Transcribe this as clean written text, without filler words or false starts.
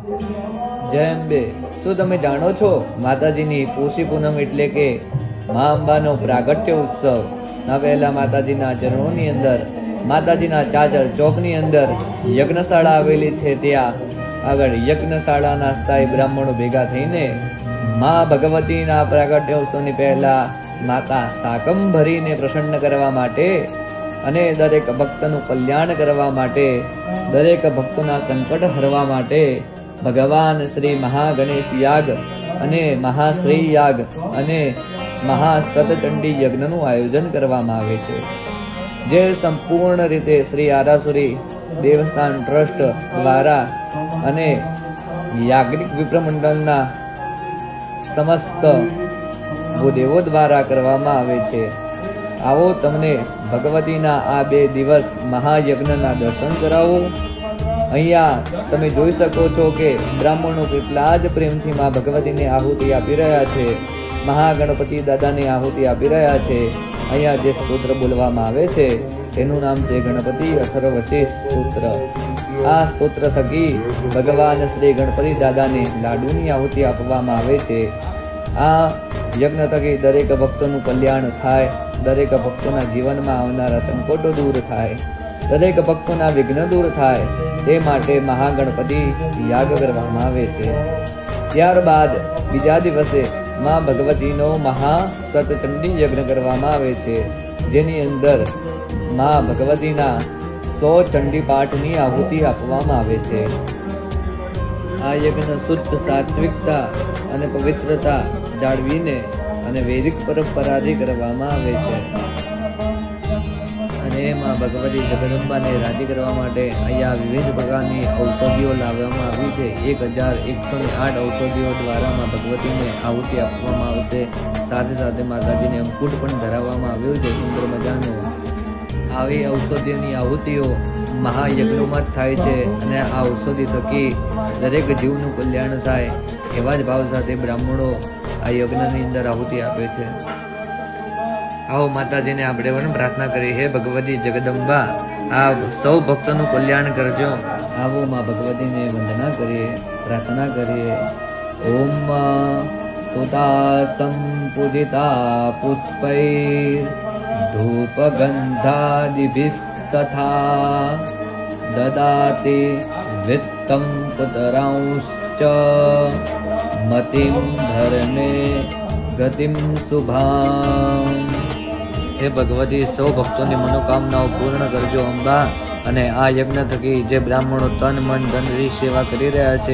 જય અંબે. શું તમે જાણો છો માતાજીની પોષી પૂનમ એટલે કે મા અંબાનો પ્રાગટ્ય ઉત્સવ? ના પહેલા માતાજીના ચરણોની અંદર, માતાજીના ચાચર ચોકની અંદર યજ્ઞશાળા આવેલી છે. ત્યાં આગળ યજ્ઞશાળાના સ્થાયી બ્રાહ્મણો ભેગા થઈને મા ભગવતીના પ્રાગટ્ય ઉત્સવની પહેલા માતા સાકમ ભરીને પ્રસન્ન કરવા માટે અને દરેક ભક્તનું કલ્યાણ કરવા માટે, દરેક ભક્તોના સંકટ હરવા માટે ભગવાન શ્રી મહાગણેશ યાગ અને મહાશ્રી યાગ અને મહાસતચંડી યજ્ઞનું આયોજન કરવામાં આવે છે, જે સંપૂર્ણ રીતે શ્રી આરાસુરી દેવસ્થાન ટ્રસ્ટ દ્વારા અને યાજ્ઞિક વિપ્ર મંડળના સમસ્ત ભૂદેવો દ્વારા કરવામાં આવે છે. આવો તમને ભગવતીના આ 2 દિવસ મહાયજ્ઞના દર્શન કરાવો. અહીંયા તમે જોઈ શકો છો કે બ્રાહ્મણો કેટલા જ પ્રેમથી માં ભગવતીને આહુતિ આપી રહ્યા છે, મહાગણપતિ દાદાને આહુતિ આપી રહ્યા છે. અહીંયા જે સ્તોત્ર બોલવામાં આવે છે તેનું નામ છે ગણપતિ અથર્વશીર્ષ સ્તોત્ર. આ સ્તોત્ર થકી ભગવાન શ્રી ગણપતિ દાદાને લાડુની આહુતિ આપવામાં આવે છે. આ યજ્ઞ થકી દરેક ભક્તોનું કલ્યાણ થાય, દરેક ભક્તોના જીવનમાં આવનારા સંકટો દૂર થાય, દરેક ભક્તોના વિઘ્ન દૂર થાય, તે માટે મહાગણપતિ યાગ કરવામાં આવે છે. ત્યારબાદ બીજા દિવસે મા ભગવતીનો મહાસતચંડી યજ્ઞ કરવામાં આવે છે, જેની અંદર મા ભગવતીના 100 ચંડી પાઠની આહુતિ આપવામાં આવે છે. આ યજ્ઞ શુદ્ધ સાત્વિકતા અને પવિત્રતા જાળવીને અને વૈદિક પરંપરાથી કરવામાં આવે છે. અને માં ભગવતી જગદંબાને રાજી કરવા માટે અહીંયા વિવિધ પ્રકારની ઔષધિઓ લાવવામાં આવી છે. 1108 ઔષધિઓ દ્વારા માં ભગવતીને આહુતિ આપવામાં આવશે. સાથે સાથે માતાજીને અંકુટ પણ ધરાવવામાં આવ્યું છે, સુંદર મજાનું. આવી ઔષધિની આહુતિઓ મહાયજ્ઞોમાં જ થાય છે અને આ ઔષધિ થકી દરેક જીવનું કલ્યાણ થાય એવા જ ભાવ સાથે બ્રાહ્મણો આ યજ્ઞની અંદર આહુતિ આપે છે. આવો માતાજીને આપણે પણ પ્રાર્થના કરીએ, હે ભગવતી જગદંબા, આ સૌ ભક્તોનું કલ્યાણ કરજો. આવો માં ભગવતીને વંદના કરીએ, પ્રાર્થના કરીએ. ઓમ સ્તુતા સંપૂજિતા પુષ્પૈર ધૂપગંધાદિભિસ્તથા દદાતિ વિત્તં પુતરાંશ્ચ મતિં ધરણે ગતિં શુભાં. હે ભગવતી, સૌ ભક્તોની મનોકામનાઓ પૂર્ણ કરજો અંબા. અને આ યજ્ઞ થકી જે બ્રાહ્મણો તન મન ધનની સેવા કરી રહ્યા છે